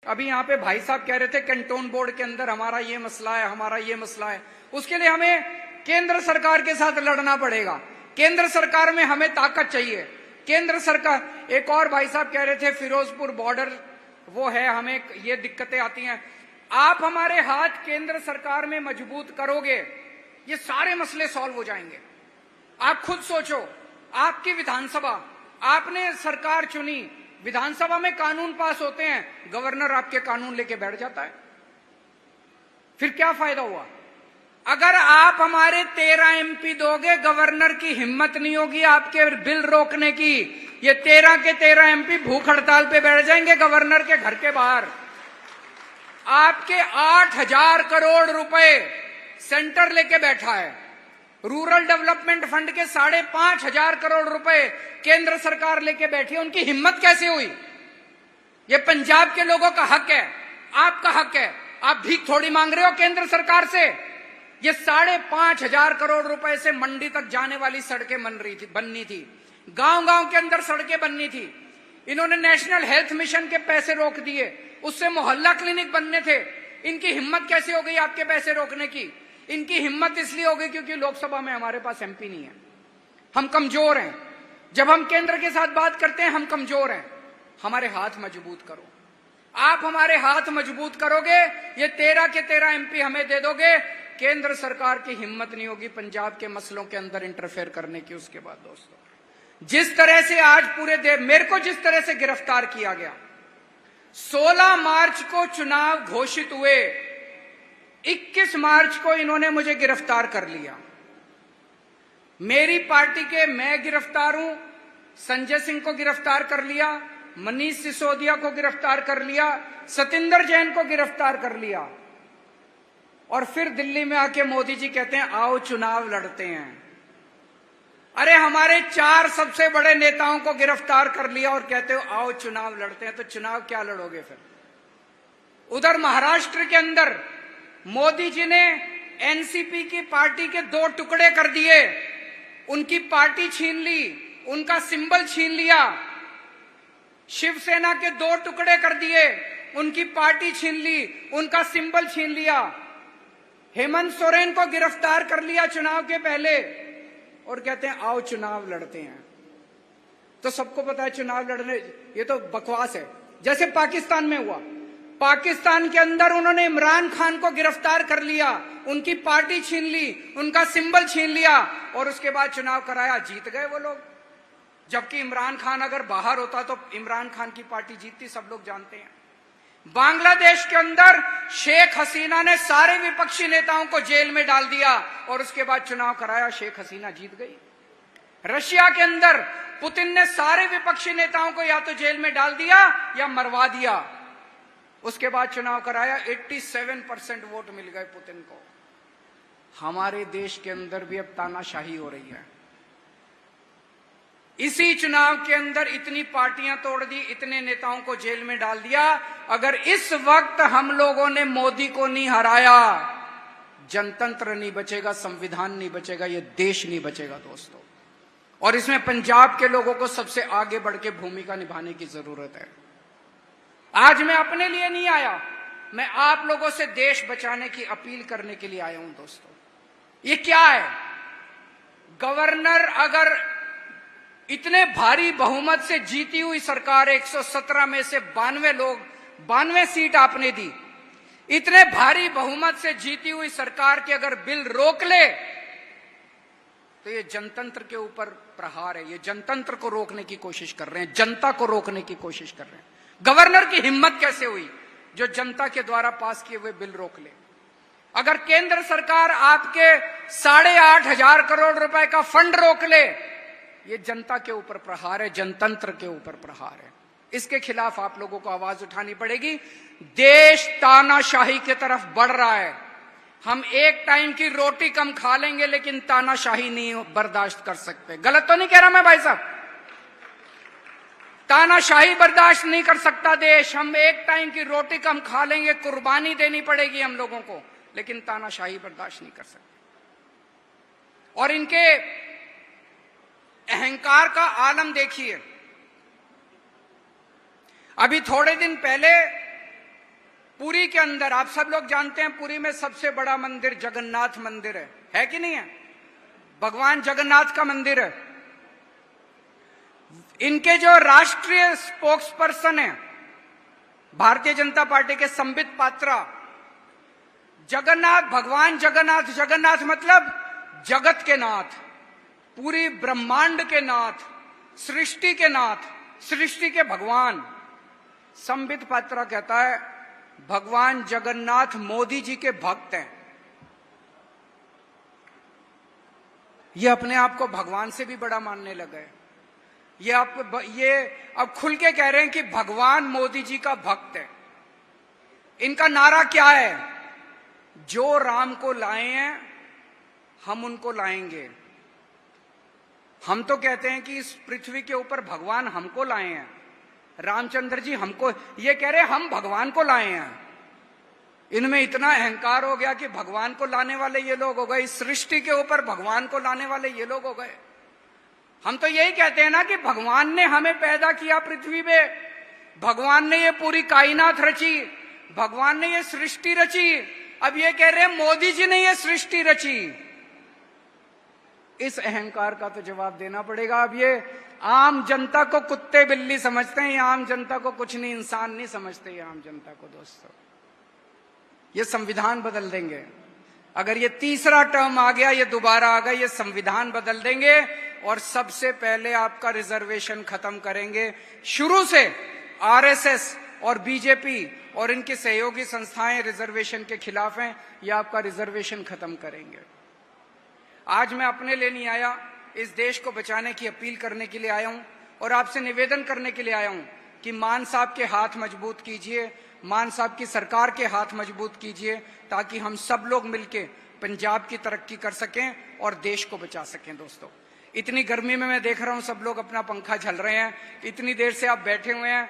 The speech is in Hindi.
अभी यहाँ पे भाई साहब कह रहे थे कैंटोन बोर्ड के अंदर हमारा ये मसला है, हमारा ये मसला है। उसके लिए हमें केंद्र सरकार के साथ लड़ना पड़ेगा। केंद्र सरकार में हमें ताकत चाहिए। केंद्र सरकार, एक और भाई साहब कह रहे थे फिरोजपुर बॉर्डर वो है, हमें ये दिक्कतें आती हैं। आप हमारे हाथ केंद्र सरकार में मजबूत करोगे, ये सारे मसले सॉल्व हो जाएंगे। आप खुद सोचो, आपकी विधानसभा, आपने सरकार चुनी, विधानसभा में कानून पास होते हैं, गवर्नर आपके कानून लेके बैठ जाता है, फिर क्या फायदा हुआ? अगर आप हमारे 13 एमपी दोगे, गवर्नर की हिम्मत नहीं होगी आपके बिल रोकने की। ये 13 के 13 एमपी भूख हड़ताल पे बैठ जाएंगे गवर्नर के घर के बाहर। आपके 8,000 करोड़ रुपए सेंटर लेके बैठा है। रूरल डेवलपमेंट फंड के 5,500 करोड़ रुपए केंद्र सरकार लेके बैठी है। उनकी हिम्मत कैसे हुई? ये पंजाब के लोगों का हक है, आपका हक है। आप भीख थोड़ी मांग रहे हो केंद्र सरकार से। ये 5,500 करोड़ रुपए से मंडी तक जाने वाली सड़कें बननी थी, गांव-गांव के अंदर सड़कें बननी थी। इन्होंने नेशनल हेल्थ मिशन के पैसे रोक दिए, उससे मोहल्ला क्लिनिक बनने थे। इनकी हिम्मत कैसे हो गई आपके पैसे रोकने की? इनकी हिम्मत इसलिए हो गई क्योंकि लोकसभा में हमारे पास एमपी नहीं है, हम कमजोर हैं। जब हम केंद्र के साथ बात करते हैं, हम कमजोर हैं। हमारे हाथ मजबूत करो। आप हमारे हाथ मजबूत करोगे, ये 13 के 13 एमपी हमें दे दोगे, केंद्र सरकार की हिम्मत नहीं होगी पंजाब के मसलों के अंदर इंटरफेयर करने की। उसके बाद दोस्तों, जिस तरह से आज पूरे देश, मेरे को जिस तरह से गिरफ्तार किया गया, 16 मार्च को चुनाव घोषित हुए, 21 मार्च को इन्होंने मुझे गिरफ्तार कर लिया। मेरी पार्टी के मैं गिरफ्तार हूं, संजय सिंह को गिरफ्तार कर लिया, मनीष सिसोदिया को गिरफ्तार कर लिया, सतिंदर जैन को गिरफ्तार कर लिया, और फिर दिल्ली में आके मोदी जी कहते हैं आओ चुनाव लड़ते हैं। अरे हमारे 4 सबसे बड़े नेताओं को गिरफ्तार कर लिया और कहते हो आओ चुनाव लड़ते हैं, तो चुनाव क्या लड़ोगे फिर? उधर महाराष्ट्र के अंदर मोदी जी ने एनसीपी की पार्टी के 2 टुकड़े कर दिए, उनकी पार्टी छीन ली, उनका सिंबल छीन लिया। शिवसेना के 2 टुकड़े कर दिए, उनकी पार्टी छीन ली, उनका सिंबल छीन लिया। हेमंत सोरेन को गिरफ्तार कर लिया चुनाव के पहले और कहते हैं आओ चुनाव लड़ते हैं। तो सबको पता है चुनाव लड़ने, ये तो बकवास है। जैसे पाकिस्तान में हुआ, पाकिस्तान के अंदर उन्होंने इमरान खान को गिरफ्तार कर लिया, उनकी पार्टी छीन ली, उनका सिंबल छीन लिया, और उसके बाद चुनाव कराया, जीत गए वो लोग। जबकि इमरान खान अगर बाहर होता तो इमरान खान की पार्टी जीतती, सब लोग जानते हैं। बांग्लादेश के अंदर शेख हसीना ने सारे विपक्षी नेताओं को जेल में डाल दिया और उसके बाद चुनाव कराया, शेख हसीना जीत गई। रशिया के अंदर पुतिन ने सारे विपक्षी नेताओं को या तो जेल में डाल दिया या मरवा दिया, उसके बाद चुनाव कराया, 87% वोट मिल गए पुतिन को। हमारे देश के अंदर भी अब तानाशाही हो रही है। इसी चुनाव के अंदर इतनी पार्टियां तोड़ दी, इतने नेताओं को जेल में डाल दिया। अगर इस वक्त हम लोगों ने मोदी को नहीं हराया, जनतंत्र नहीं बचेगा, संविधान नहीं बचेगा, ये देश नहीं बचेगा दोस्तों। और इसमें पंजाब के लोगों को सबसे आगे बढ़ के भूमिका निभाने की जरूरत है। आज मैं अपने लिए नहीं आया, मैं आप लोगों से देश बचाने की अपील करने के लिए आया हूं दोस्तों। ये क्या है? गवर्नर अगर इतने भारी बहुमत से जीती हुई सरकार, 117 में से 92 सीट आपने दी, इतने भारी बहुमत से जीती हुई सरकार की अगर बिल रोक ले तो ये जनतंत्र के ऊपर प्रहार है। ये जनतंत्र को रोकने की कोशिश कर रहे हैं, जनता को रोकने की कोशिश कर रहे हैं। गवर्नर की हिम्मत कैसे हुई जो जनता के द्वारा पास किए हुए बिल रोक ले? अगर केंद्र सरकार आपके 8,500 करोड़ रुपए का फंड रोक ले, ये जनता के ऊपर प्रहार है, जनतंत्र के ऊपर प्रहार है। इसके खिलाफ आप लोगों को आवाज उठानी पड़ेगी। देश तानाशाही की तरफ बढ़ रहा है। हम एक टाइम की रोटी कम खा लेंगे लेकिन तानाशाही नहीं बर्दाश्त कर सकते। गलत तो नहीं कह रहा मैं भाई साहब? तानाशाही बर्दाश्त नहीं कर सकता देश। हम एक टाइम की रोटी कम खा लेंगे, कुर्बानी देनी पड़ेगी हम लोगों को, लेकिन तानाशाही बर्दाश्त नहीं कर सकते। और इनके अहंकार का आलम देखिए। अभी थोड़े दिन पहले पुरी के अंदर आप सब लोग जानते हैं, पुरी में सबसे बड़ा मंदिर जगन्नाथ मंदिर है कि नहीं है? भगवान जगन्नाथ का मंदिर है। इनके जो राष्ट्रीय स्पोक्स पर्सन है भारतीय जनता पार्टी के संबित पात्रा, जगन्नाथ, भगवान जगन्नाथ, जगन्नाथ मतलब जगत के नाथ, पूरी ब्रह्मांड के नाथ, सृष्टि के नाथ, सृष्टि के भगवान। संबित पात्रा कहता है भगवान जगन्नाथ मोदी जी के भक्त हैं। ये अपने आप को भगवान से भी बड़ा मानने लगे। ये अब खुल के कह रहे हैं कि भगवान मोदी जी का भक्त है। इनका नारा क्या है? जो राम को लाए हैं हम उनको लाएंगे। हम तो कहते हैं कि इस पृथ्वी के ऊपर भगवान हमको लाए हैं, रामचंद्र जी हमको, ये कह रहे हैं हम भगवान को लाए हैं। इनमें इतना अहंकार हो गया कि भगवान को लाने वाले ये लोग हो गए, इस सृष्टि के ऊपर भगवान को लाने वाले ये लोग हो गए। हम तो यही कहते हैं ना कि भगवान ने हमें पैदा किया पृथ्वी पे, भगवान ने ये पूरी कायनात रची, भगवान ने ये सृष्टि रची। अब ये कह रहे हैं मोदी जी ने ये सृष्टि रची। इस अहंकार का तो जवाब देना पड़ेगा। अब ये आम जनता को कुत्ते बिल्ली समझते हैं, ये आम जनता को कुछ नहीं, इंसान नहीं समझते ये आम जनता को। दोस्तों, ये संविधान बदल देंगे। अगर ये तीसरा टर्म आ गया, ये दोबारा आ गया, ये संविधान बदल देंगे और सबसे पहले आपका रिजर्वेशन खत्म करेंगे। शुरू से आरएसएस और बीजेपी और इनकी सहयोगी संस्थाएं रिजर्वेशन के खिलाफ हैं। ये आपका रिजर्वेशन खत्म करेंगे। आज मैं अपने लिए नहीं आया, इस देश को बचाने की अपील करने के लिए आया हूं और आपसे निवेदन करने के लिए आया हूं कि मान साहब के हाथ मजबूत कीजिए, मान साहब की सरकार के हाथ मजबूत कीजिए, ताकि हम सब लोग मिलके पंजाब की तरक्की कर सकें और देश को बचा सकें। दोस्तों, इतनी गर्मी में मैं देख रहा हूं सब लोग अपना पंखा झल रहे हैं, इतनी देर से आप बैठे हुए हैं।